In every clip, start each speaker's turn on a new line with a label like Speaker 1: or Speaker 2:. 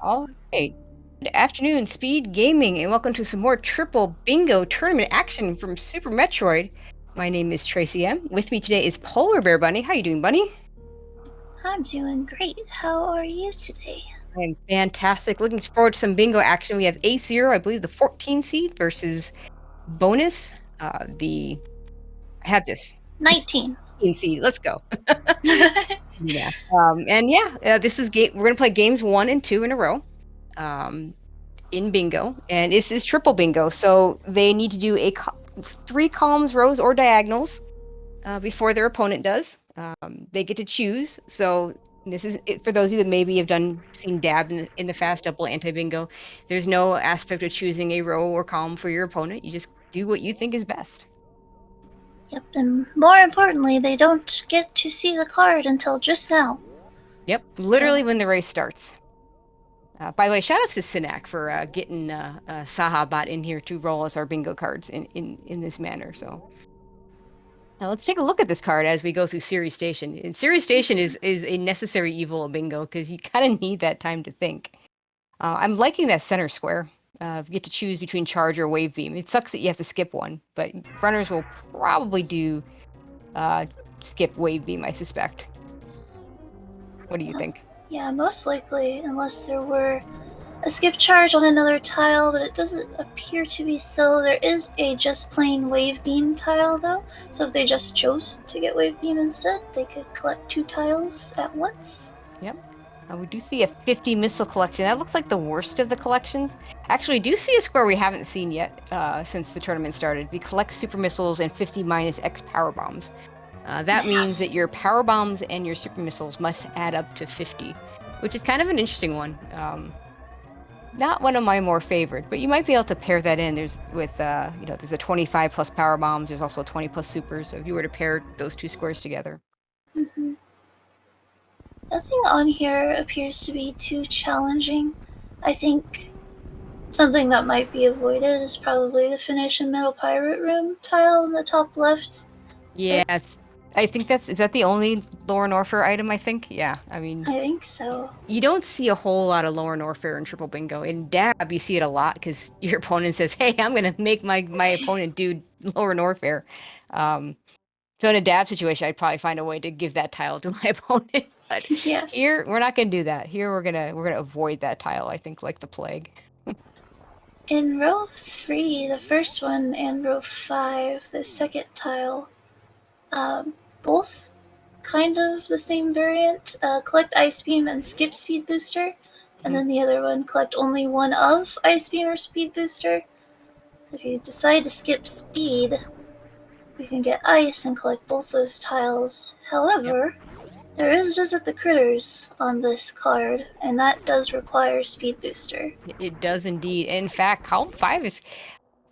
Speaker 1: All right. Good afternoon, Speed Gaming, and welcome to some more triple bingo tournament action from Super Metroid. My name is Tracy M. With me today is Polar Bear Bunny. How you doing, Bunny?
Speaker 2: I'm doing great. How are you today?
Speaker 1: I am fantastic. Looking forward to some bingo action. We have AceZer0, I believe the 14 seed versus Bonus. I have this
Speaker 2: 19.
Speaker 1: 15 seed. Let's go. Yeah. This is game. We're gonna play games 1 and 2 in a row. In bingo, and this is triple bingo, so they need to do 3 columns, rows, or diagonals before their opponent does. They get to choose. So this is it for those of you that maybe have seen dab in the fast double anti-bingo. There's no aspect of choosing a row or column for your opponent. You just do what you think is best.
Speaker 2: Yep, and more importantly, they don't get to see the card until just now.
Speaker 1: Yep, literally when the race starts. By the way, shout out to Sinak for getting Sahabot in here to roll us our bingo cards in this manner. So now let's take a look at this card as we go through Series Station. And Series Station is a necessary evil of bingo because you kind of need that time to think. I'm liking that center square. You get to choose between charge or wave beam. It sucks that you have to skip one, but runners will probably do skip wave beam, I suspect. What do you think?
Speaker 2: Yeah, most likely, unless there were a skip charge on another tile, but it doesn't appear to be so. There is a just plain wave beam tile, though, so if they just chose to get wave beam instead, they could collect 2 tiles at once.
Speaker 1: Yep. We do see a 50 missile collection. That looks like the worst of the collections. Actually, we do see a square we haven't seen yet since the tournament started. We collect super missiles and 50 minus X power bombs. That means that your power bombs and your super missiles must add up to 50, which is kind of an interesting one. Not one of my more favorite, but you might be able to pair that in. There's a 25 plus power bombs. There's also 20 plus supers. So if you were to pair those 2 squares together.
Speaker 2: Mm-hmm. Nothing on here appears to be too challenging. I think something that might be avoided is probably the Finish and Metal Pirate Room tile in the top left.
Speaker 1: Yes. I think is that the only Lower Norfair item, I think? Yeah, I mean...
Speaker 2: I think so.
Speaker 1: You don't see a whole lot of Lower Norfair in Triple Bingo. In Dab, you see it a lot because your opponent says, hey, I'm going to make my opponent do Lower Norfair. So in a Dab situation, I'd probably find a way to give that tile to my opponent. But
Speaker 2: yeah.
Speaker 1: Here, we're not going to do that. Here, we're gonna avoid that tile, I think, like the plague.
Speaker 2: In row 3, the first one, and row 5, the second tile, both kind of the same variant. Collect Ice Beam and skip Speed Booster, and then the other one, collect only one of Ice Beam or Speed Booster. If you decide to skip Speed, you can get Ice and collect both those tiles. However, there is Visit the Critters on this card, and that does require Speed Booster.
Speaker 1: It does indeed. In fact, column 5 is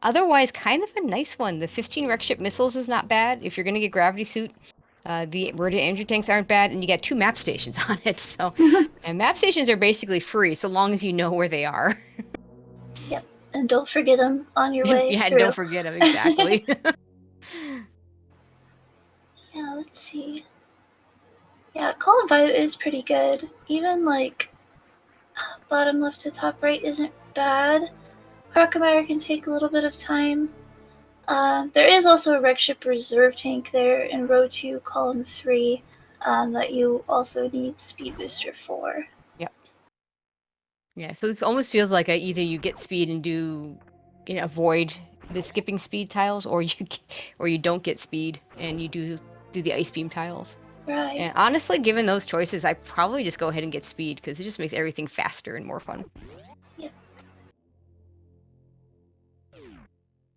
Speaker 1: otherwise kind of a nice one. The 15 wreck ship missiles is not bad. If you're going to get Gravity Suit, the Meridian energy tanks aren't bad, and you get 2 map stations on it. So, and map stations are basically free so long as you know where they are.
Speaker 2: Yep, and don't forget them on your way through.
Speaker 1: Don't forget them, exactly.
Speaker 2: Yeah, let's see. Yeah, column 5 is pretty good. Even like bottom left to top right isn't bad. Crocomire can take a little bit of time. There is also a wreck ship reserve tank there in row 2, column 3, that you also need speed booster for.
Speaker 1: Yep. Yeah, so it almost feels like either you get speed and avoid the skipping speed tiles, or you don't get speed and you do the ice beam tiles.
Speaker 2: Right.
Speaker 1: And honestly, given those choices, I probably just go ahead and get speed because it just makes everything faster and more fun.
Speaker 2: Yep.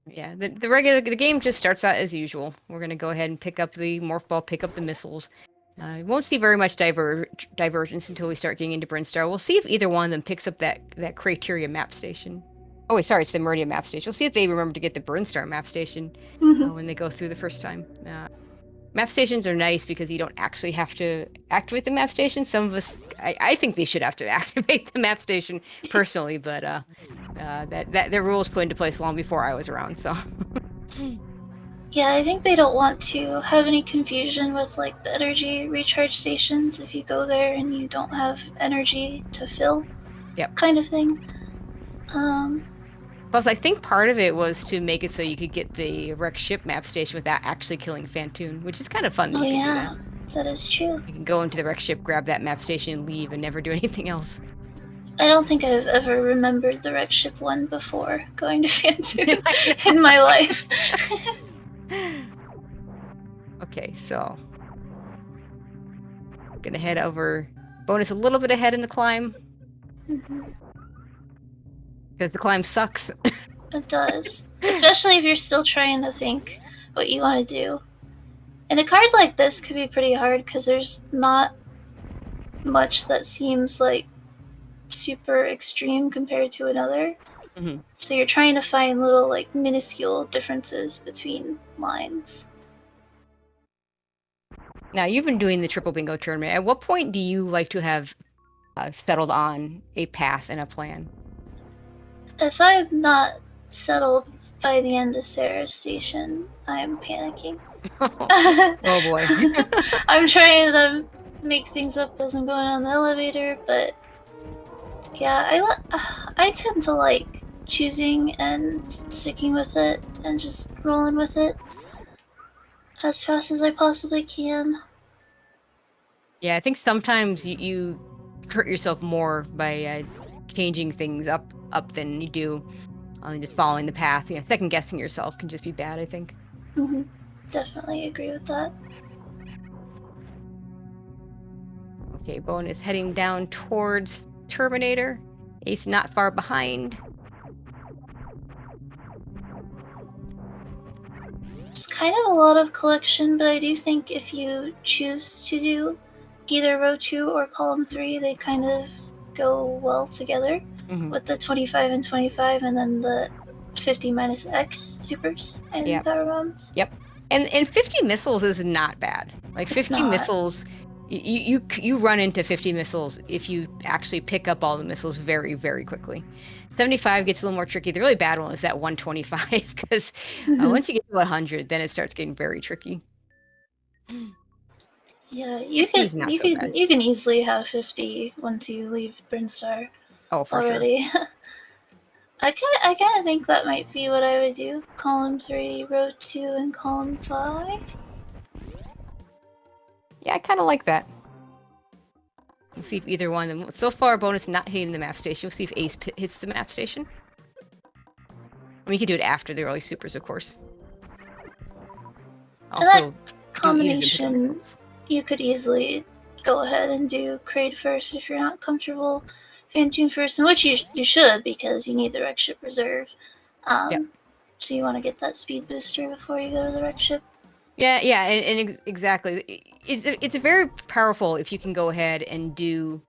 Speaker 1: Yeah, the game just starts out as usual. We're gonna go ahead and pick up the morph ball, pick up the missiles. We won't see very much divergence until we start getting into Brinstar. We'll see if either one of them picks up that Criteria map station. Oh wait, sorry, it's the Meridian map station. We'll see if they remember to get the Brinstar map station when they go through the first time. Map stations are nice because you don't actually have to activate the map station. Some of us, I think they should have to activate the map station personally, but that rule was put into place long before I was around, so.
Speaker 2: Yeah, I think they don't want to have any confusion with like the energy recharge stations if you go there and you don't have energy to fill.
Speaker 1: Yep.
Speaker 2: kind of thing.
Speaker 1: Plus, I think part of it was to make it so you could get the wrecked ship map station without actually killing Fantoon, which is kind of fun that
Speaker 2: Oh
Speaker 1: you can do that.
Speaker 2: yeah, that is true.
Speaker 1: You can go into the wrecked ship, grab that map station, and leave, and never do anything else.
Speaker 2: I don't think I've ever remembered the wreck ship one before going to Fantoon in my life.
Speaker 1: Okay, so I'm gonna head over. Bonus a little bit ahead in the climb
Speaker 2: Mhm.
Speaker 1: because the climb sucks.
Speaker 2: It does, especially if you're still trying to think what you want to do. And a card like this could be pretty hard because there's not much that seems like super extreme compared to another.
Speaker 1: Mhm.
Speaker 2: So you're trying to find little like minuscule differences between lines.
Speaker 1: Now you've been doing the triple bingo tournament. At what point do you like to have settled on a path and a plan?
Speaker 2: If I'm not settled by the end of Sarah's station, I'm panicking.
Speaker 1: Oh boy.
Speaker 2: I'm trying to make things up as I'm going on the elevator, but yeah, I tend to like choosing and sticking with it and just rolling with it as fast as I possibly can.
Speaker 1: Yeah, I think sometimes you hurt yourself more by changing things up than you do on just following the path. You know, second guessing yourself can just be bad, I think.
Speaker 2: Mm-hmm. Definitely agree with that.
Speaker 1: Okay, bonus heading down towards Terminator. Ace not far behind.
Speaker 2: It's kind of a lot of collection, but I do think if you choose to do either row 2 or column 3, they kind of go well together
Speaker 1: Mm-hmm.
Speaker 2: with the 25 and 25 and then the 50 minus X supers and
Speaker 1: Yep.
Speaker 2: power bombs.
Speaker 1: Yep. And 50 missiles is not bad. Like
Speaker 2: It's
Speaker 1: 50
Speaker 2: not.
Speaker 1: missiles, you run into 50 missiles if you actually pick up all the missiles very, very quickly. 75 gets a little more tricky. The really bad one is that 125 because
Speaker 2: Mm-hmm.
Speaker 1: once you get to 100, then it starts getting very tricky.
Speaker 2: Yeah,
Speaker 1: 50 is not so bad.
Speaker 2: you can easily have 50 once you leave Brinstar
Speaker 1: Oh, for sure.
Speaker 2: already. I kind of think that might be what I would do. Column 3, row 2, and column 5.
Speaker 1: Yeah, I kind of like that. We'll see if either one of them. So far, bonus not hitting the map station. We'll see if Ace hits the map station. I mean, you can do it after the early supers, of course.
Speaker 2: And that
Speaker 1: Also, do either of them pick up
Speaker 2: combination,
Speaker 1: missiles.
Speaker 2: you could easily go ahead and do Kraid first if you're not comfortable. Fantoon first, and which you should because you need the wreck ship reserve.
Speaker 1: Yep.
Speaker 2: So you want to get that speed booster before you go to the wreck ship.
Speaker 1: Yeah, yeah, and exactly. It's very powerful if you can go ahead and do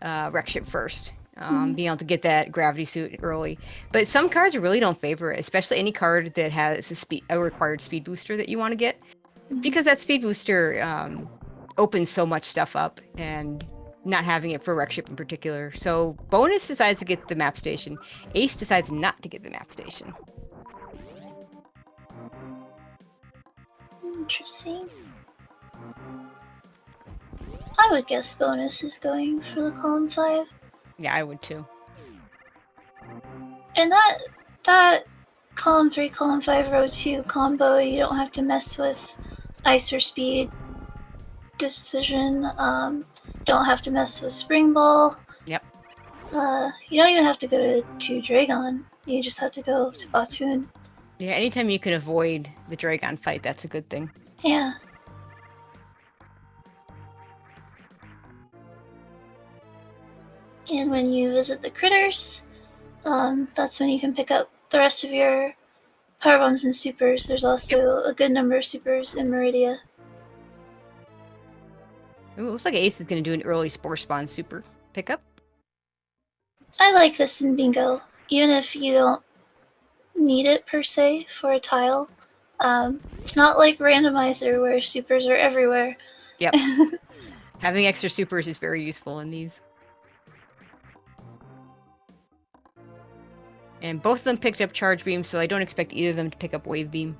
Speaker 1: wreck ship first.
Speaker 2: Mhm.
Speaker 1: Being able to get that gravity suit early, but some cards really don't favor it, especially any card that has a required speed booster that you want to get,
Speaker 2: Mhm.
Speaker 1: because that speed booster opens so much stuff up, and not having it for wreck ship in particular. So bonus decides to get the map station. Ace decides not to get the map station.
Speaker 2: Interesting. I would guess bonus is going for the column 5.
Speaker 1: Yeah, I would too.
Speaker 2: And that column 3, column 5, row 2 combo, you don't have to mess with ice or speed decision. Don't have to mess with spring ball.
Speaker 1: Yep.
Speaker 2: You don't even have to go to Dragon. You just have to go to Batoon.
Speaker 1: Yeah, anytime you can avoid the Dragon fight, that's a good thing.
Speaker 2: Yeah. And when you visit the critters, that's when you can pick up the rest of your power bombs and supers. There's
Speaker 1: Yep.
Speaker 2: also a good number of supers in Meridia.
Speaker 1: Ooh, looks like Ace is going to do an early Spore Spawn super pickup.
Speaker 2: I like this in Bingo, even if you don't need it per se for a tile. It's not like Randomizer where supers are everywhere.
Speaker 1: Yep. Having extra supers is very useful in these. And both of them picked up Charge Beam, so I don't expect either of them to pick up Wave Beam.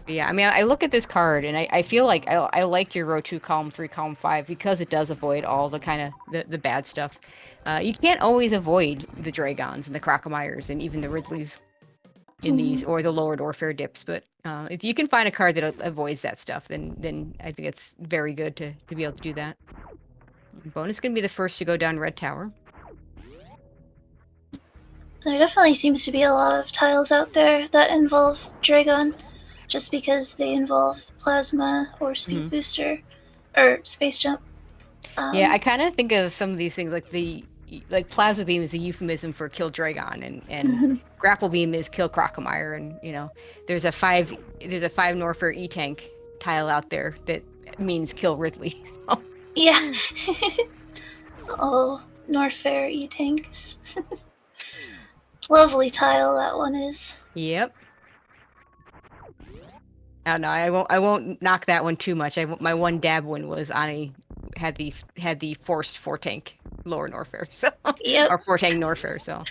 Speaker 1: Yeah, I mean, I look at this card and I feel like I like your row 2, column 3, column 5 because it does avoid all the kind of the bad stuff. You can't always avoid the Dragons and the Crocomires and even the Ridleys in these, or the lower Warfare dips. But if you can find a card that avoids that stuff, then I think it's very good to be able to do that. Bonus going to be the first to go down Red Tower.
Speaker 2: There definitely seems to be a lot of tiles out there that involve Dragon, just because they involve Plasma or Speed Booster, or Space Jump.
Speaker 1: Yeah, I kind of think of some of these things like Plasma Beam is a euphemism for Kill Dragon, and Grapple Beam is Kill Crocomire, and there's a 5 Norfair E-Tank tile out there that means Kill Ridley. So.
Speaker 2: Yeah. Oh, Norfair E-Tanks. Lovely tile that one is.
Speaker 1: Yep. I don't know. I won't knock that one too much. My one dab one was on had the forced 4-tank lower Norfair, so
Speaker 2: Yep.
Speaker 1: or 4-tank Norfair. So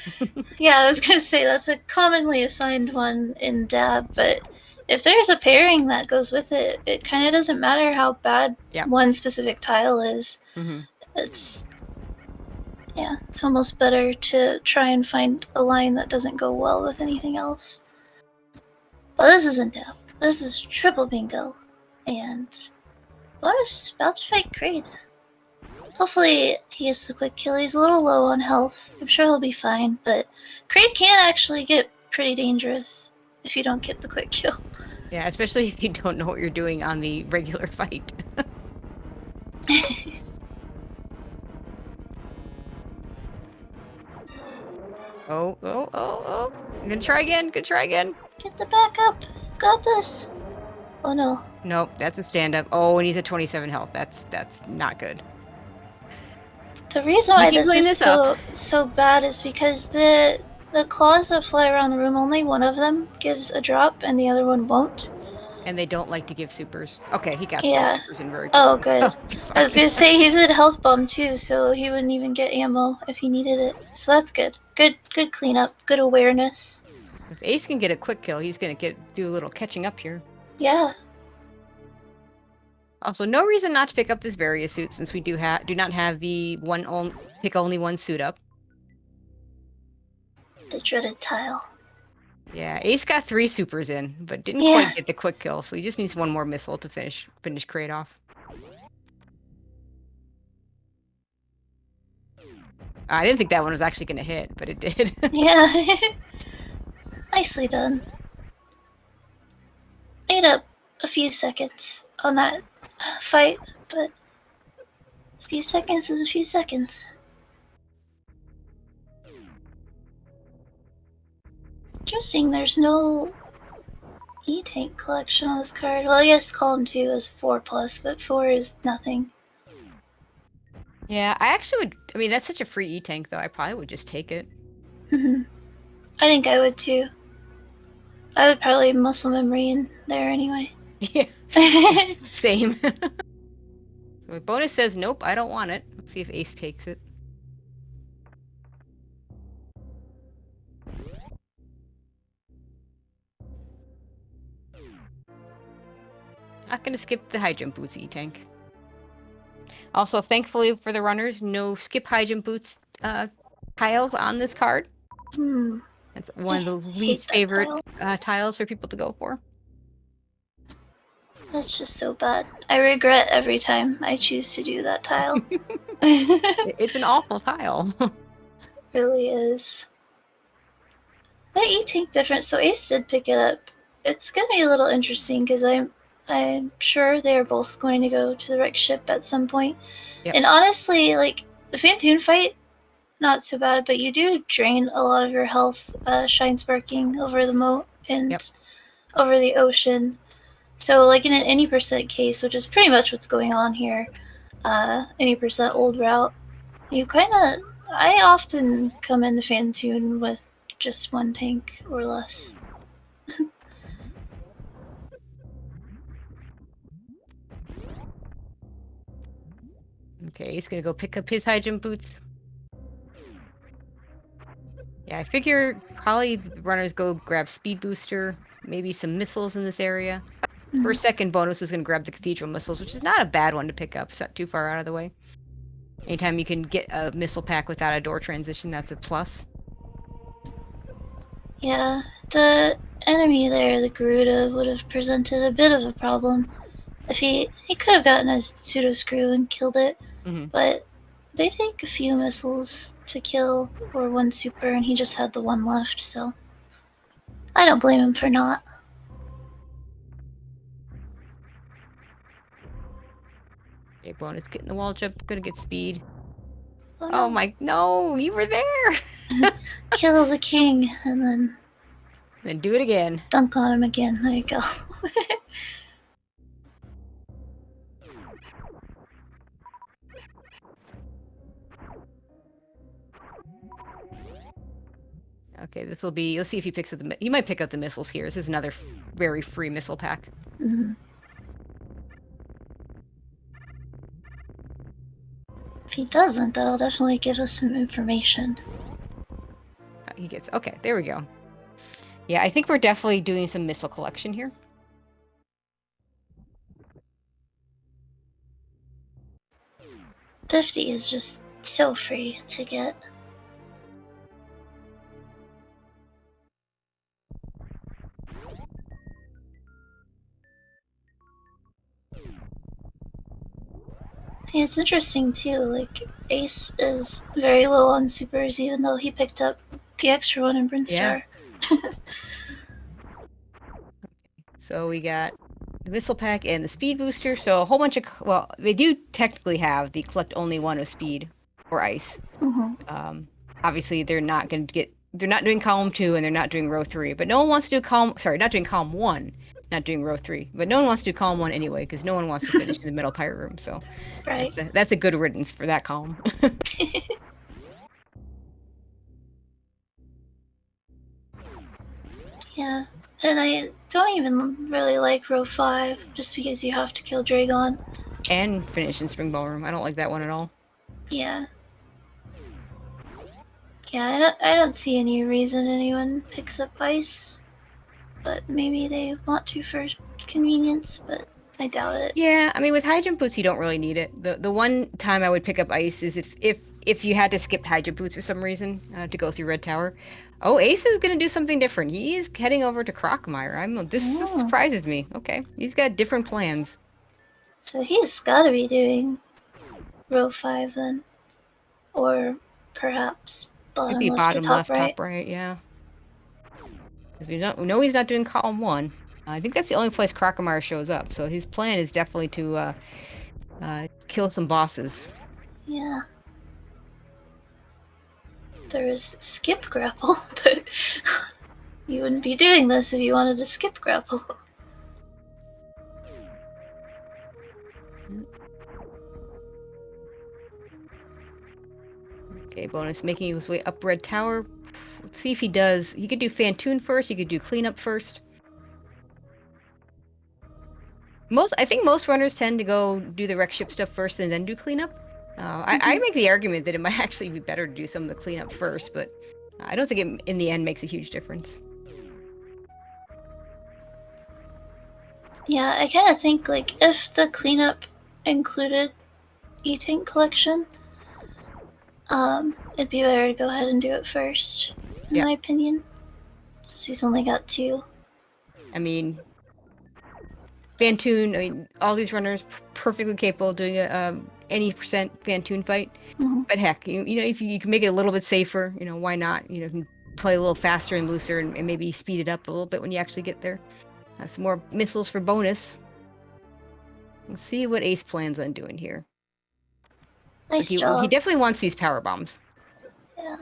Speaker 2: yeah, I was gonna say that's a commonly assigned one in dab, but if there's a pairing that goes with it, it kind of doesn't matter how bad one specific tile is. It's almost better to try and find a line that doesn't go well with anything else. But this isn't dab. This is triple bingo, and Bonus about to fight Creed. Hopefully he gets the quick kill. He's a little low on health. I'm sure he'll be fine, but Creed can actually get pretty dangerous if you don't get the quick kill.
Speaker 1: Yeah, especially if you don't know what you're doing on the regular fight. Oh. I'm gonna try again. Get
Speaker 2: the back up. Got this. Oh no.
Speaker 1: Nope, that's a stand-up. Oh, and he's at 27 health. That's not good.
Speaker 2: The reason why this is so bad is because the claws that fly around the room, only one of them gives a drop and the other one won't.
Speaker 1: And they don't like to give supers. Okay, he got supers in very quickly.
Speaker 2: Oh, good. I was gonna say he's at health bomb too, so he wouldn't even get ammo if he needed it. So that's good. Good cleanup. Good awareness.
Speaker 1: If Ace can get a quick kill, he's gonna do a little catching up here.
Speaker 2: Yeah.
Speaker 1: Also, no reason not to pick up this Various suit since we do not have the pick only one suit up.
Speaker 2: The dreaded tile.
Speaker 1: Yeah, Ace got 3 supers in, but didn't quite get the quick kill, so he just needs one more missile to finish Crate off. I didn't think that one was actually going to hit, but it did.
Speaker 2: Yeah. Nicely done. Made up a few seconds on that fight, but a few seconds is a few seconds. Interesting, there's no E-Tank collection on this card. Well, yes, column 2 is 4+, but 4 is nothing.
Speaker 1: Yeah, I actually would. I mean, that's such a free E-Tank, though. I probably would just take it.
Speaker 2: I think I would, too. I would probably muscle memory in there anyway.
Speaker 1: Yeah. Same. So Bonus says, nope, I don't want it. Let's see if Ace takes it. Not going to skip the high jump boots E-Tank. Also, thankfully for the runners, no skip high jump boots tiles on this card. That's one of the least favorite tiles for people to go for.
Speaker 2: That's just so bad. I regret every time I choose to do that tile.
Speaker 1: It's an awful tile.
Speaker 2: It really is. That E-Tank difference, so Ace did pick it up. It's going to be a little interesting because I'm sure they're both going to go to the wreck ship at some point. Yep. And honestly, like, the Phantoon fight, not so bad, but you do drain a lot of your health shine sparking over the moat and over the ocean. So, like, in an any percent case, which is pretty much what's going on here, any percent old route, you I often come into Phantoon with just one tank or less.
Speaker 1: Okay, he's gonna go pick up his high jump boots. Yeah, I figure probably the runners go grab Speed Booster maybe some missiles in this area. For a second, bonus is going to grab the cathedral missiles, which is not a bad one to pick up. It's not too far out of the way. Anytime you can get a missile pack without a door transition, that's a plus.
Speaker 2: Yeah, the enemy there, the Garuda, would have presented a bit of a problem. If he could have gotten a pseudo screw and killed it, but they take a few missiles to kill, or one super, and he just had the one left, so I don't blame him for not.
Speaker 1: Okay, bonus getting the wall jump, gonna get speed.
Speaker 2: Oh, no.
Speaker 1: Oh my, no, you were there!
Speaker 2: Kill the king, and
Speaker 1: then do it again.
Speaker 2: Dunk on him again, there you go.
Speaker 1: Okay, this will be, let's see if he picks up you might pick up the missiles here. This is another very free missile pack.
Speaker 2: If he doesn't, that'll definitely give us some information.
Speaker 1: He gets, okay, there we go. Yeah, I think we're definitely doing some missile collection here.
Speaker 2: $50 is just so free to get. It's interesting too, like, Ace is very low on supers even though he picked up the extra one in Brinstar.
Speaker 1: Yeah. So we got the missile pack and the speed booster. So a whole bunch of, well, they do technically have the collect only one of speed or ice. Obviously, they're not going to get, they're not doing column 2 and they're not doing row 3. But no one wants to do column, sorry, not doing column 1, not doing row 3. But no one wants to do column 1 anyway because no one wants to finish in the middle pirate room. So
Speaker 2: right.
Speaker 1: That's a good riddance for that column.
Speaker 2: Yeah, and I don't even really like row 5 just because you have to kill Dragon.
Speaker 1: And finish in Spring Ballroom. I don't like that one at all.
Speaker 2: Yeah. Yeah, I don't see any reason anyone picks up ice. But maybe they want to for convenience, but I doubt it.
Speaker 1: Yeah, I mean, with high jump boots, you don't really need it. The one time I would pick up ice is if you had to skip high jump boots for some reason to go through Red Tower. Oh, Ace is gonna do something different. He is heading over to Crockmire. This surprises me. Okay, he's got different plans.
Speaker 2: So he's got to be doing row 5 then, or perhaps bottom
Speaker 1: Maybe
Speaker 2: left
Speaker 1: bottom
Speaker 2: to top
Speaker 1: left,
Speaker 2: right.
Speaker 1: top right, yeah. Because we know he's not doing column 1. I think that's the only place Crockmire shows up. So his plan is definitely to kill some bosses.
Speaker 2: Yeah. There is skip grapple, but you wouldn't be doing this if you wanted to skip grapple.
Speaker 1: Okay, bonus making his way up Red Tower. Let's see if he does. He could do Fantoon first. He could do cleanup first. I think most runners tend to go do the wreck ship stuff first and then do cleanup. I make the argument that it might actually be better to do some of the cleanup first, but I don't think it, in the end, makes a huge difference.
Speaker 2: Yeah, I kind of think, like, if the cleanup included E-Tank collection, it'd be better to go ahead and do it first, in my opinion. Since he's only got 2.
Speaker 1: I mean, Fantoon, I mean, all these runners perfectly capable of doing a any percent Fantoon fight. But heck, you know, if you can make it a little bit safer, you know, why not? You know, you can play a little faster and looser and maybe speed it up a little bit when you actually get there. Some more missiles for bonus. Let's see what Ace plans on doing here.
Speaker 2: Nice
Speaker 1: he
Speaker 2: job.
Speaker 1: He definitely wants these power bombs.
Speaker 2: Yeah.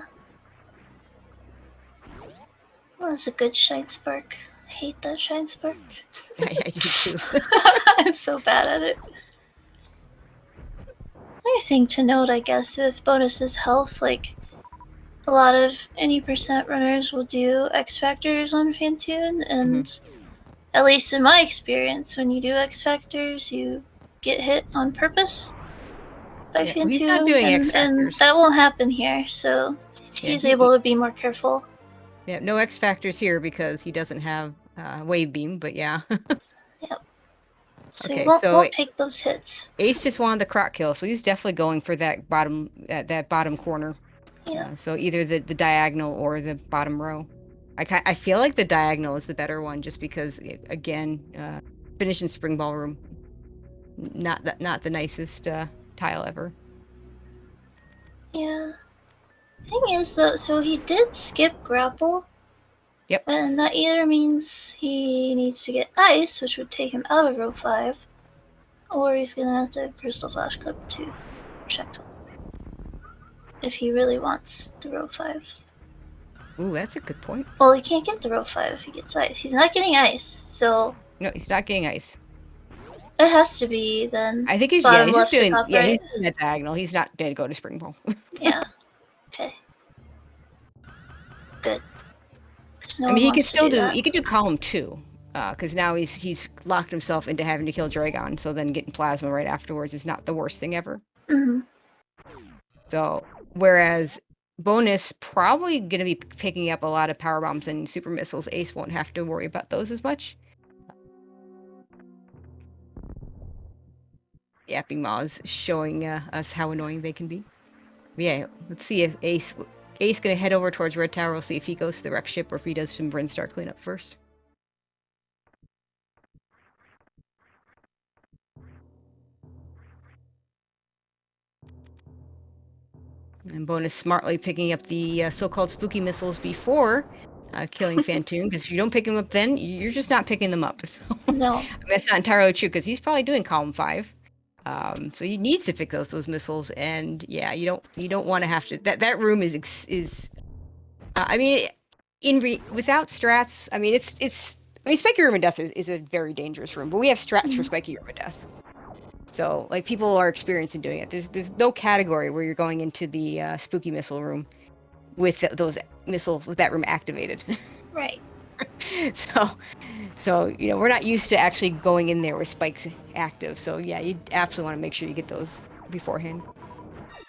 Speaker 2: Well, that's a good Shine Spark. I hate that Shine Spark.
Speaker 1: I do too.
Speaker 2: I'm so bad at it. Another thing to note, I guess, with bonus's health, like, a lot of any percent runners will do X Factors on Fantoon, and at least in my experience, when you do X Factors, you get hit on purpose by Fantoon,
Speaker 1: he's not doing X Factors.
Speaker 2: And that won't happen here, so he's able to be more careful.
Speaker 1: Yeah, no X Factors here because he doesn't have wave beam, but yeah.
Speaker 2: Yep. So
Speaker 1: Okay,
Speaker 2: he
Speaker 1: so
Speaker 2: won't take those hits.
Speaker 1: Ace just wanted the croc kill, so he's definitely going for that bottom corner.
Speaker 2: Yeah.
Speaker 1: So either the diagonal or the bottom row. I feel like the diagonal is the better one, just because again, finishing spring ballroom, not the nicest tile ever.
Speaker 2: Yeah. Thing is, though, so he did skip grapple,
Speaker 1: Yep.
Speaker 2: and that either means he needs to get ice, which would take him out of row 5, or he's gonna have to crystal flash clip to projectile. If he really wants the row 5.
Speaker 1: Ooh, that's a good point.
Speaker 2: Well, he can't get the row 5 if he gets ice. He's not getting ice, so
Speaker 1: No, he's not getting ice.
Speaker 2: it has to be then
Speaker 1: I think he's
Speaker 2: bottom
Speaker 1: he's
Speaker 2: left
Speaker 1: just
Speaker 2: to
Speaker 1: doing
Speaker 2: top right.
Speaker 1: he's doing that diagonal. He's not gonna go to spring ball.
Speaker 2: Yeah. Okay. Good. Because no
Speaker 1: I mean,
Speaker 2: one
Speaker 1: he could
Speaker 2: wants to
Speaker 1: still
Speaker 2: do that.
Speaker 1: he could do column 2, because now he's locked himself into having to kill Dragon. So then getting plasma right afterwards is not the worst thing ever.
Speaker 2: Mm-hmm.
Speaker 1: So whereas bonus probably gonna be picking up a lot of power bombs and super missiles. Ace won't have to worry about those as much. Yapping Maws showing us how annoying they can be. But yeah, let's see if Ace gonna head over towards Red Tower. We'll see if he goes to the wreck ship or if he does some Brinstar cleanup first. And Bonus smartly picking up the so-called spooky missiles before killing Phantom, because if you don't pick them up then, you're just not picking them up. So,
Speaker 2: No.
Speaker 1: I mean, that's not entirely true, because he's probably doing column 5. So he needs to pick those missiles, and yeah, you don't want to have to. That room is I mean, without strats, I mean Spiky Room of Death is a very dangerous room, but we have strats for Spiky Room of Death. So like people are experienced in doing it. There's no category where you're going into the spooky missile room with those missiles with that room activated.
Speaker 2: Right.
Speaker 1: so we're not used to actually going in there with spikes active. So yeah, you absolutely want to make sure you get those beforehand.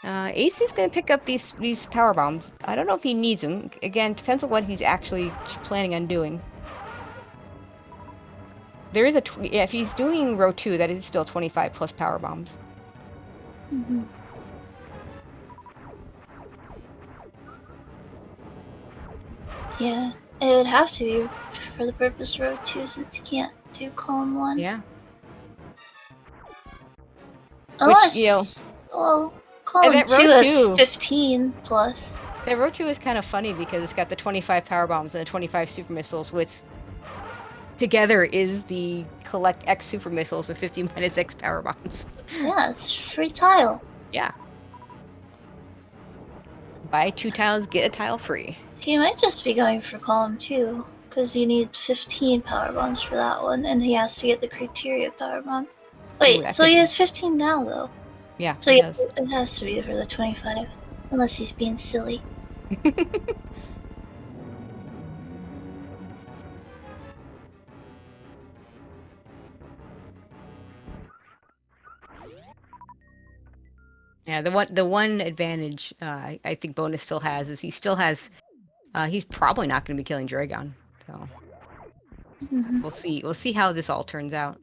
Speaker 1: Ace is going to pick up these power bombs. I don't know if he needs them. Again, depends on what he's actually planning on doing. There is if he's doing row 2, that is still 25 plus power bombs.
Speaker 2: Mm-hmm. Yeah, it would have to be for the purpose of row 2 since you can't do column 1.
Speaker 1: Yeah.
Speaker 2: Unless, well, column 2 has 15 plus.
Speaker 1: That row 2 is kind of funny because it's got the 25 power bombs and the 25 super missiles, which together is the collect X super missiles with 50 minus X power bombs.
Speaker 2: Yeah, it's free tile.
Speaker 1: Yeah. Buy 2 tiles, get a tile free.
Speaker 2: He might just be going for column 2, because you need 15 power bombs for that one, and he has to get the criteria power bomb. Wait, so he has 15 now, though.
Speaker 1: Yeah,
Speaker 2: so yeah, it has to be for the 25, unless he's being silly.
Speaker 1: Yeah, the one advantage I think Bonus still has is he still has he's probably not going to be killing Dragon. So we'll see. We'll see how this all turns out.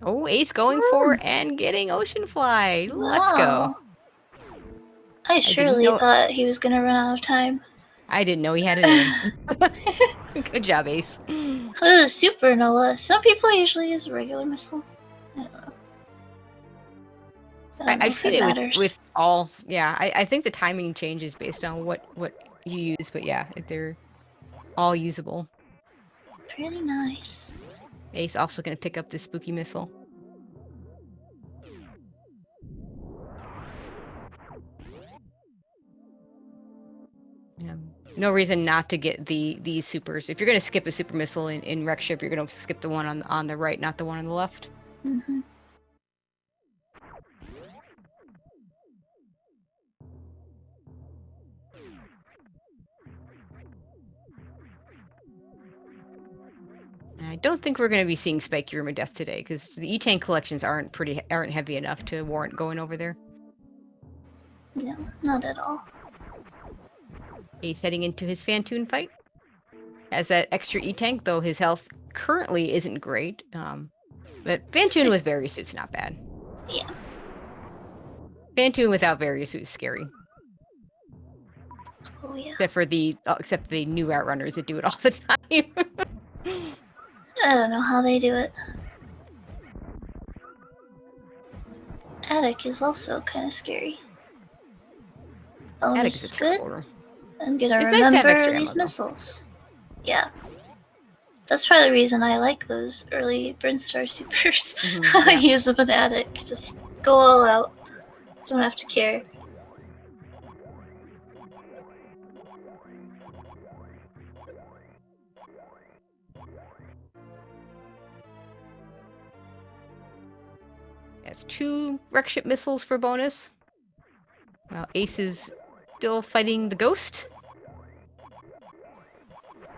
Speaker 1: Oh, Ace going for and getting Ocean Fly. Wow. Let's go.
Speaker 2: I surely thought he was going to run out of time.
Speaker 1: I didn't know he had it in. Good job, Ace.
Speaker 2: Oh, supernova. Some people usually use a regular missile. I don't know.
Speaker 1: I've seen it with all. Yeah, I think the timing changes based on what you use, but yeah, they're all usable.
Speaker 2: Pretty nice.
Speaker 1: Ace also going to pick up this spooky missile. Yeah. No reason not to get these supers. If you're going to skip a super missile in wreck ship, you're going to skip the one on the right, not the one on the left.
Speaker 2: Mm-hmm.
Speaker 1: I don't think we're going to be seeing Spiky Room of Death today, because the E-Tank collections aren't heavy enough to warrant going over there.
Speaker 2: No, not at all.
Speaker 1: Ace heading into his Phantoon fight. Has that extra E-Tank, though his health currently isn't great. But Phantoon with various suits, not bad.
Speaker 2: Yeah.
Speaker 1: Phantoon without various suits is scary.
Speaker 2: Oh yeah.
Speaker 1: Except the new Outrunners that do it all the time.
Speaker 2: I don't know how they do it. Attic is also kind of scary. Bonus is good. I'm gonna remember these missiles. Yeah. That's probably the reason I like those early Brinstar supers. I use them in Attic. Just go all out. Don't have to care.
Speaker 1: That's 2 wreck ship missiles for bonus. Well, Ace is still fighting the ghost.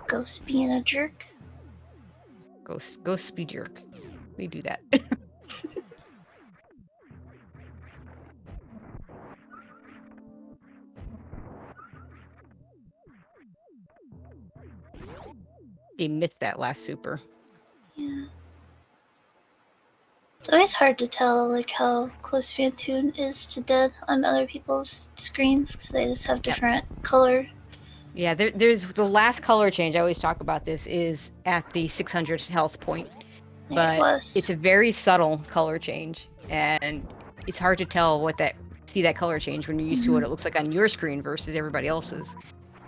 Speaker 2: Ghost being a jerk.
Speaker 1: Ghosts be jerks. We do that. He missed that last super.
Speaker 2: Yeah. It's always hard to tell like how close Phantoon is to dead on other people's screens because they just have different color.
Speaker 1: Yeah, there's the last color change. I always talk about this is at the 600 health point, but it's a very subtle color change, and it's hard to tell see that color change when you're used to what it looks like on your screen versus everybody else's.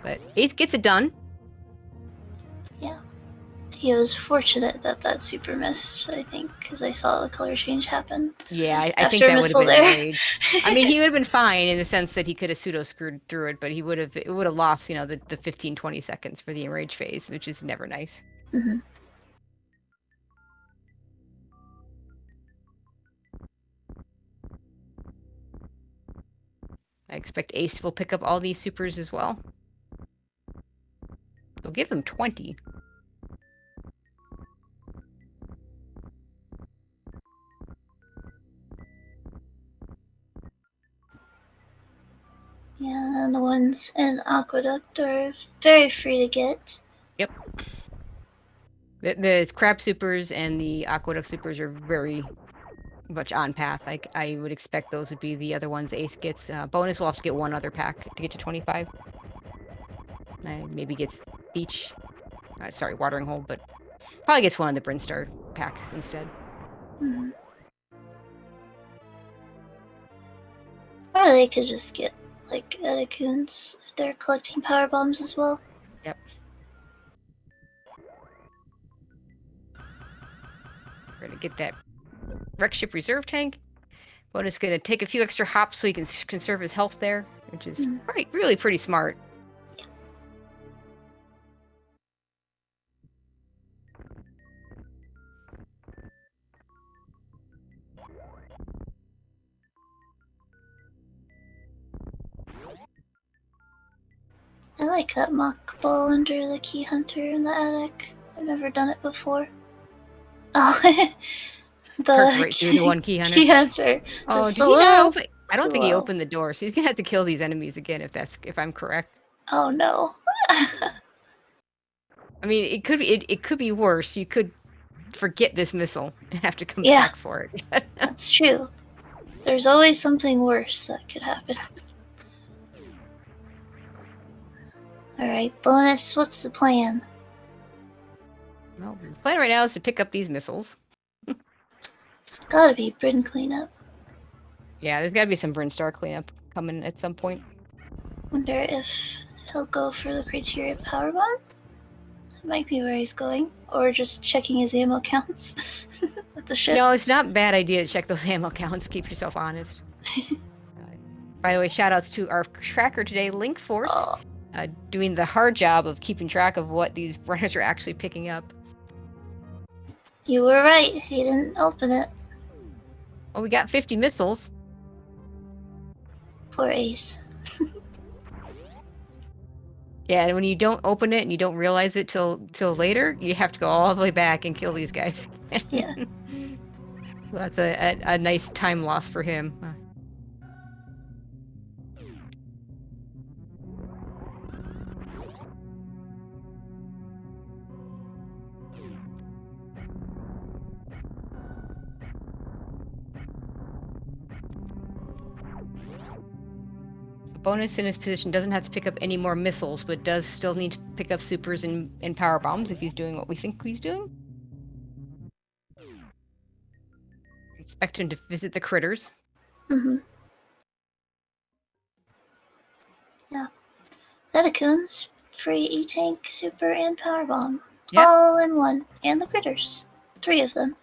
Speaker 1: But Ace gets it done.
Speaker 2: Yeah. He was fortunate that super missed, I think, because I saw the color change happen.
Speaker 1: Yeah, I think that would have been rage. I mean, he would have been fine in the sense that he could have pseudo-screwed through it, but it would have lost, the 15, 20 seconds for the enrage phase, which is never nice.
Speaker 2: Mm-hmm.
Speaker 1: I expect Ace will pick up all these supers as well. We'll give him 20.
Speaker 2: Yeah, and the ones in Aqueduct are very free to get.
Speaker 1: Yep. The crab supers and the Aqueduct supers are very much on path. I would expect those would be the other ones Ace gets. Bonus will also get 1 other pack to get to 25. Maybe gets Beach. Watering Hole, but probably gets 1 of the Brinstar packs instead.
Speaker 2: Mm-hmm. Or they could just get like Edecoons if they're collecting power bombs as well.
Speaker 1: Yep. We're gonna get that wreck ship reserve tank. Bonus gonna take a few extra hops so he can conserve his health there, which is really pretty smart.
Speaker 2: I like that mock ball under the Key Hunter in the attic. I've never done it before. Oh,
Speaker 1: right through the 1 Key Hunter.
Speaker 2: Key Hunter.
Speaker 1: Oh, I don't think he opened the door, so he's gonna have to kill these enemies again if I'm correct.
Speaker 2: Oh no.
Speaker 1: I mean, it could be worse. You could forget this missile and have to come back for it.
Speaker 2: That's true. There's always something worse that could happen. Alright, bonus, what's the plan?
Speaker 1: Well, the plan right now is to pick up these missiles.
Speaker 2: It's gotta be Bryn cleanup.
Speaker 1: Yeah, there's gotta be some Brinstar cleanup coming at some point.
Speaker 2: Wonder if he'll go for the criteria power bomb? That might be where he's going. Or just checking his ammo counts at the ship.
Speaker 1: No, it's not a bad idea to check those ammo counts. Keep yourself honest. By the way, shout outs to our tracker today, Link Force. Doing the hard job of keeping track of what these runners are actually picking up.
Speaker 2: You were right. He didn't open it.
Speaker 1: Well, we got 50 missiles.
Speaker 2: Poor Ace.
Speaker 1: Yeah, and when you don't open it and you don't realize it till later, you have to go all the way back and kill these guys.
Speaker 2: Yeah.
Speaker 1: Well, that's a nice time loss for him. Bonus in his position doesn't have to pick up any more missiles, but does still need to pick up supers and power bombs if he's doing what we think he's doing. Expect him to visit the critters.
Speaker 2: Mm-hmm. Yeah. Metacoons, free E-Tank, Super, and Power Bomb.
Speaker 1: Yep.
Speaker 2: All in one. And the critters. 3 of them.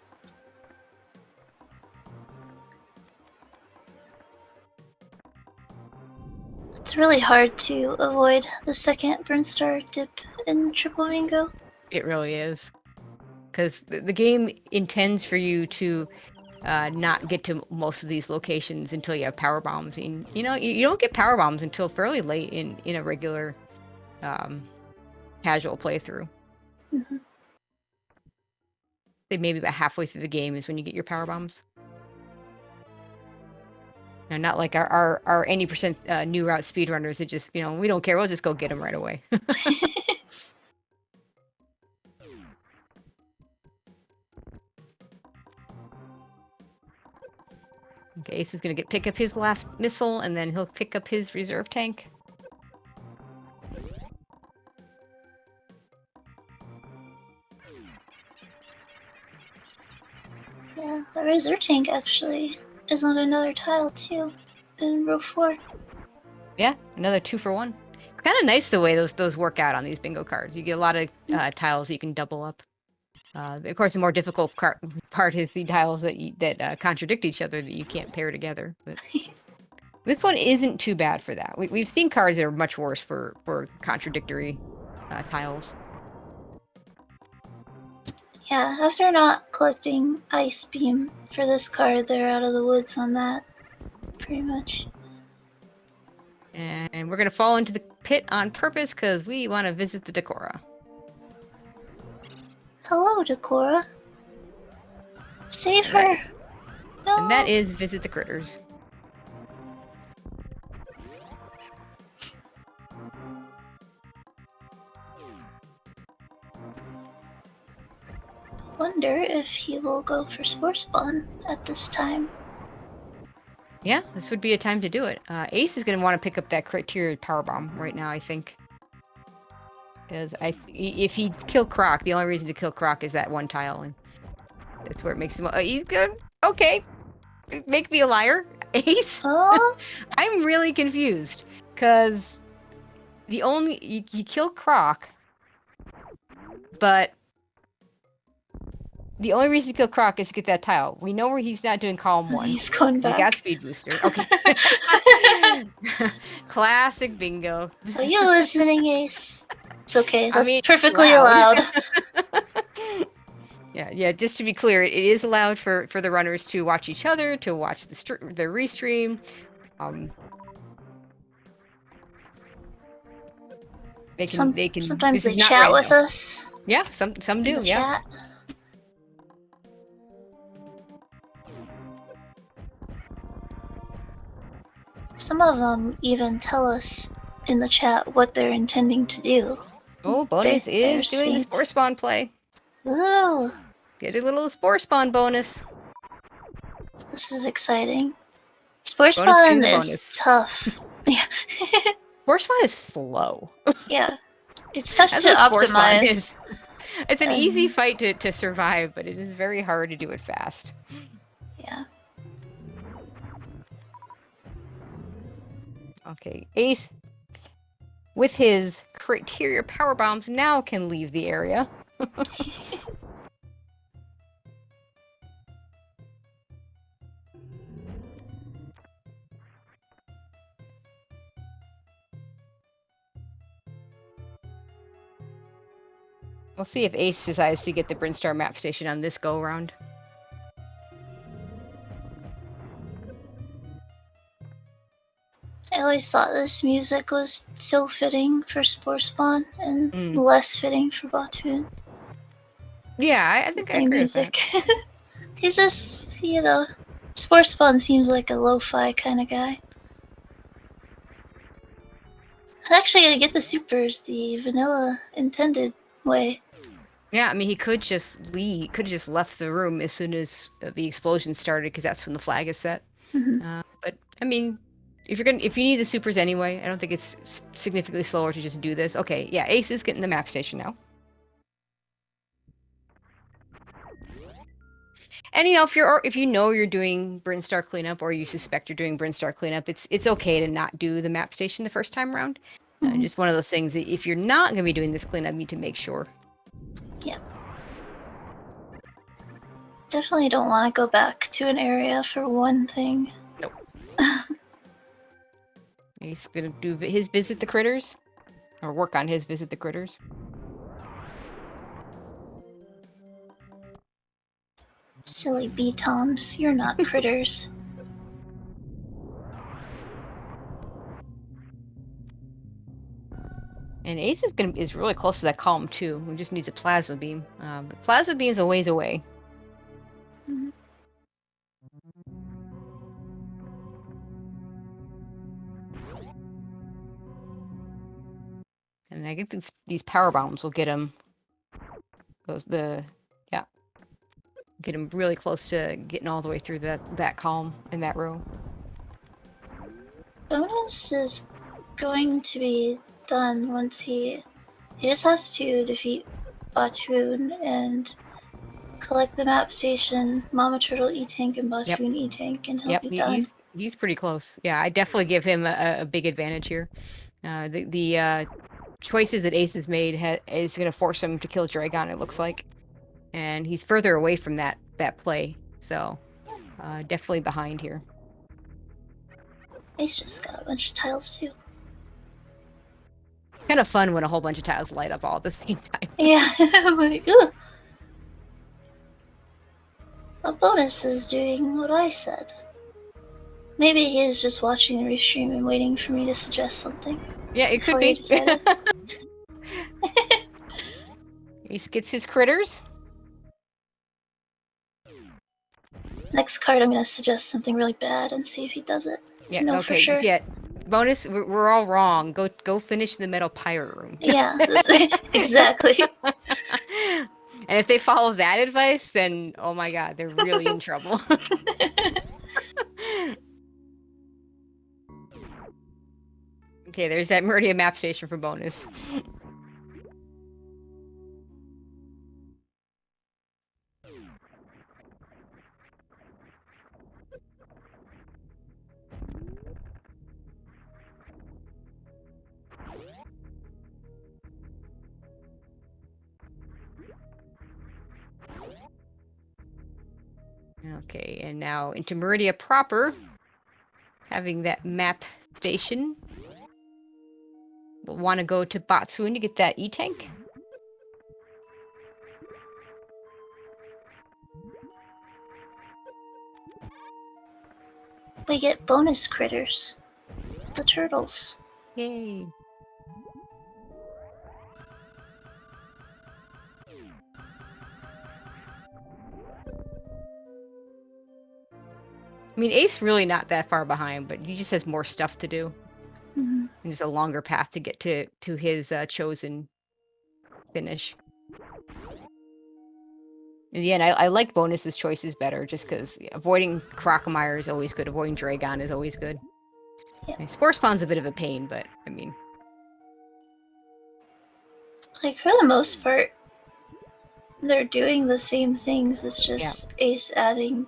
Speaker 2: It's really hard to avoid the second Brinstar dip in Triple Bingo.
Speaker 1: It really is. Because the game intends for you to not get to most of these locations until you have power bombs. And, you know, you don't get power bombs until fairly late in a regular casual playthrough.
Speaker 2: Mm-hmm.
Speaker 1: Maybe about halfway through the game is when you get your power bombs. Now, not like our any percent new route speedrunners that just, you know, we don't care. We'll just go get them right away. Okay, Ace is going to pick up his last missile, and then he'll pick up his reserve tank.
Speaker 2: Yeah, the reserve tank actually is on another tile too, in row 4.
Speaker 1: Yeah, another 2 for 1. It's kind of nice the way those work out on these bingo cards. You get a lot of tiles you can double up. Of course, the more difficult part is the tiles that contradict each other that you can't pair together. But this one isn't too bad for that. We've seen cards that are much worse for contradictory tiles.
Speaker 2: Yeah, after not collecting Ice Beam for this card, they're out of the woods on that. Pretty much.
Speaker 1: And we're going to fall into the pit on purpose because we want to visit the Decora.
Speaker 2: Hello, Decora. Save her! No!
Speaker 1: And that is visit the critters.
Speaker 2: Wonder if he will go for Spore Spawn at this time.
Speaker 1: Yeah, this would be a time to do it. Ace is going to want to pick up that criteria power bomb right now, I think. Because if he kill Croc, the only reason to kill Croc is that one tile, and that's where it makes him. He's good. Okay, make me a liar, Ace.
Speaker 2: Oh?
Speaker 1: I'm really confused because you kill Croc, but the only reason to kill Croc is to get that tile. We know where he's not doing column 1.
Speaker 2: He's going back.
Speaker 1: He got speed booster. Okay. Classic bingo.
Speaker 2: Are you listening, Ace? It's okay. That's perfectly
Speaker 1: loud.
Speaker 2: allowed.
Speaker 1: Yeah. Just to be clear, it is allowed for the runners to watch each other, to watch the restream. They can.
Speaker 2: Sometimes they chat with us.
Speaker 1: Yeah, some do. Yeah.
Speaker 2: Chat. Some of them even tell us in the chat what they're intending to do.
Speaker 1: Oh, bonus is doing the spore spawn play.
Speaker 2: Ooh.
Speaker 1: Get a little spore spawn bonus.
Speaker 2: This is exciting. Spore spawn is tough. Yeah.
Speaker 1: Spore spawn is slow.
Speaker 2: Yeah. It's tough to optimize.
Speaker 1: It's an easy fight to survive, but it is very hard to do it fast.
Speaker 2: Yeah.
Speaker 1: Okay, Ace, with his criteria power bombs, now can leave the area. We'll see if Ace decides to get the Brinstar map station on this go-around.
Speaker 2: I always thought this music was so fitting for Spore Spawn and
Speaker 1: Mm.
Speaker 2: less fitting for Batoon.
Speaker 1: Yeah, I think I agree with that.
Speaker 2: He's just, Spore Spawn seems like a lo-fi kind of guy. I'm actually gonna get the supers the vanilla intended way.
Speaker 1: Yeah, I mean, he could just leave. Could have just left the room as soon as the explosion started, because that's when the flag is set. But I mean, if you need the supers anyway, I don't think it's significantly slower to just do this. Okay, yeah, Ace is getting the map station now. And if you know you're doing Brinstar cleanup, or you suspect you're doing Brinstar cleanup, it's okay to not do the map station the first time around. Just one of those things that if you're not going to be doing this cleanup, you need to make sure.
Speaker 2: Yeah. Definitely don't want to go back to an area for one thing.
Speaker 1: Nope. He's gonna do his visit the critters, or work on his visit the critters.
Speaker 2: Silly bee-toms, you're not critters.
Speaker 1: And Ace is really close to that column too. We just needs a plasma beam. But plasma beam is a ways away. And I think these power bombs will get him. Get him really close to getting all the way through that column in that row.
Speaker 2: Bonus is going to be done once he just has to defeat Batoon and collect the map station, Mama Turtle E-Tank, and Batoon E-Tank, and he'll be done.
Speaker 1: He's pretty close. Yeah, I definitely give him a big advantage here. The choices that Ace has made is going to force him to kill Dragon, it looks like. And he's further away from that play, so definitely behind here.
Speaker 2: Ace just got a bunch of tiles too.
Speaker 1: Kind of fun when a whole bunch of tiles light up all at the same time.
Speaker 2: Yeah, I'm like, ugh. A bonus is doing what I said. Maybe he is just watching the restream and waiting for me to suggest something.
Speaker 1: Yeah, it could be. He gets his critters.
Speaker 2: Next card, I'm gonna suggest something really bad and see if he does it.
Speaker 1: Yeah,
Speaker 2: to know
Speaker 1: okay.
Speaker 2: For sure.
Speaker 1: Yeah, bonus. We're all wrong. Go finish the metal pirate room.
Speaker 2: Yeah, exactly.
Speaker 1: And if they follow that advice, then oh my god, they're really in trouble. Okay, there's that Meridian map station for bonus. Okay, and now into Meridia proper, having that map station. We'll want to go to Botsuin to get that E-Tank.
Speaker 2: We get bonus critters. The turtles.
Speaker 1: Yay. I mean, Ace really not that far behind, but he just has more stuff to do. And there's a longer path to get to his chosen finish. In the end, I like bonus's choices better, just because avoiding Crocomire is always good. Avoiding Dragon is always good. Yeah. Spore Spawn's a bit of a pain, but I mean...
Speaker 2: Like, for the most part, they're doing the same things. It's just Ace adding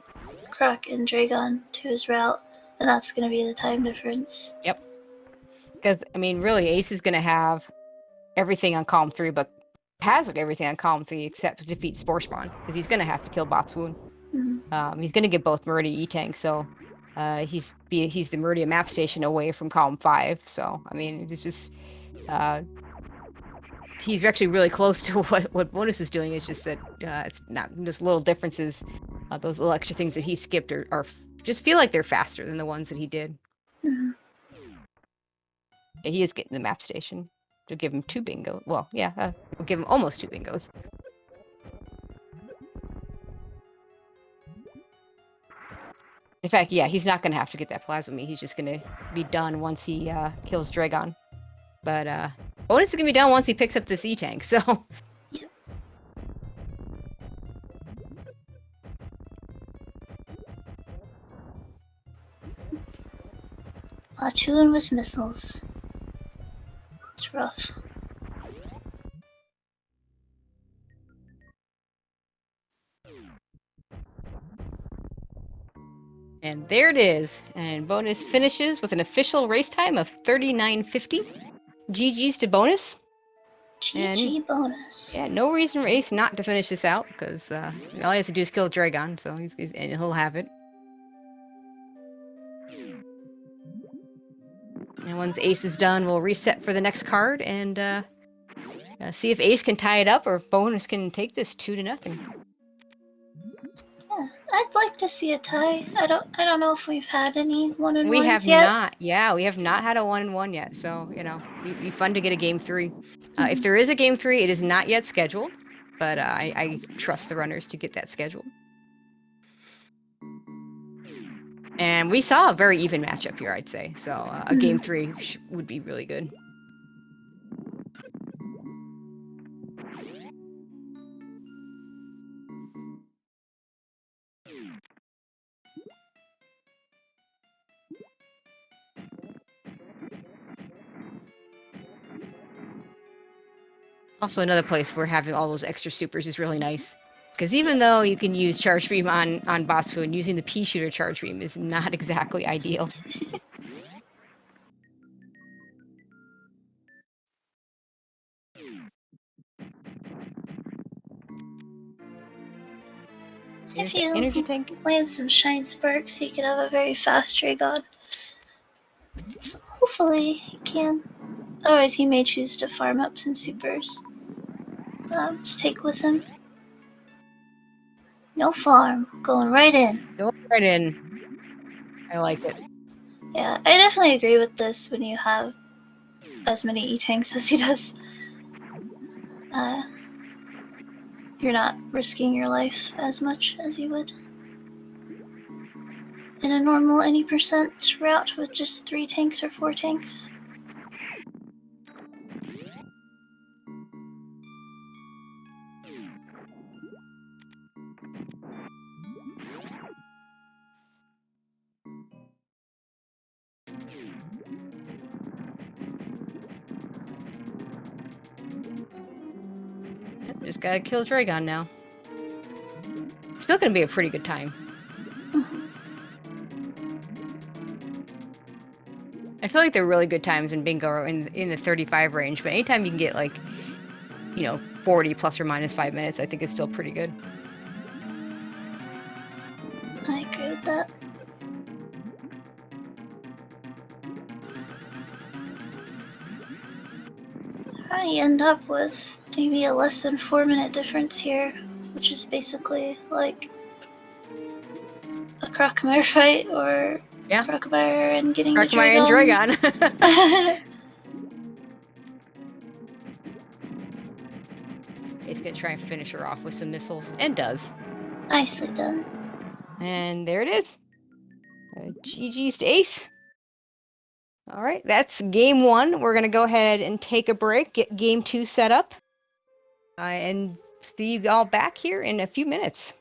Speaker 2: Croc and Dragon to his route, and that's going to be the time difference.
Speaker 1: Yep. Because, I mean, really, Ace is going to have everything on column 3, but has everything on column 3 except to defeat Spore Spawn, because he's going to have to kill Botswoon. He's going to get both Meridia E-Tank, so he's the Meridia map station away from column 5, so, I mean, it's just... he's actually really close to what Bonus is doing. It's just that it's not just little differences. Those little extra things that he skipped are just feel like they're faster than the ones that he did. Yeah, he is getting the map station. To give him 2 bingos. Well, yeah, we'll give him almost 2 bingos. In fact, yeah, he's not gonna have to get that plasma meat. He's just gonna be done once he kills Dragon. But bonus is gonna be done once he picks up this E-tank. So.
Speaker 2: Yep. Chewing with missiles. It's rough.
Speaker 1: And there it is. And bonus finishes with an official race time of 39:50. GG's to bonus.
Speaker 2: GG
Speaker 1: And,
Speaker 2: bonus.
Speaker 1: Yeah, no reason for Ace not to finish this out, because all he has to do is kill Dragon, so and he'll have it. And once Ace is done, we'll reset for the next card and see if Ace can tie it up or if bonus can take this 2-0.
Speaker 2: Yeah, I'd like to see a tie. I don't know if we've had any 1-1s
Speaker 1: We have
Speaker 2: yet.
Speaker 1: not. Yeah, we have not had a 1-1 yet. So, it'd be fun to get a game 3. If there is a game 3, it is not yet scheduled, but I trust the runners to get that scheduled. And we saw a very even matchup here, I'd say. So a game 3 would be really good. Also, another place where having all those extra supers is really nice. Because even though you can use Charge Beam on Batsu, using the Pea-Shooter Charge Beam is not exactly ideal.
Speaker 2: If you land some Shine Sparks, he could have a very fast Dragon. So hopefully he can. Otherwise, he may choose to farm up some supers to take with him. No farm, going right in.
Speaker 1: Going right in. I like it.
Speaker 2: Yeah, I definitely agree with this when you have as many E-tanks as he does. You're not risking your life as much as you would in a normal any percent route with just 3 tanks or 4 tanks.
Speaker 1: Just gotta kill Dragon now. Still gonna be a pretty good time. I feel like they're really good times in bingo or in the 35 range, but anytime you can get 40 plus or minus 5 minutes, I think it's still pretty good.
Speaker 2: I agree with that. I end up with maybe a less than 4-minute difference here, which is basically like a Crocomire fight or Crocomire and getting
Speaker 1: Crocomire and Dragon. He's gonna try and finish her off with some missiles, and does.
Speaker 2: Nicely done.
Speaker 1: And there it is. GG's to Ace. All right, that's game 1. We're gonna go ahead and take a break, get game 2 set up, and see you all back here in a few minutes.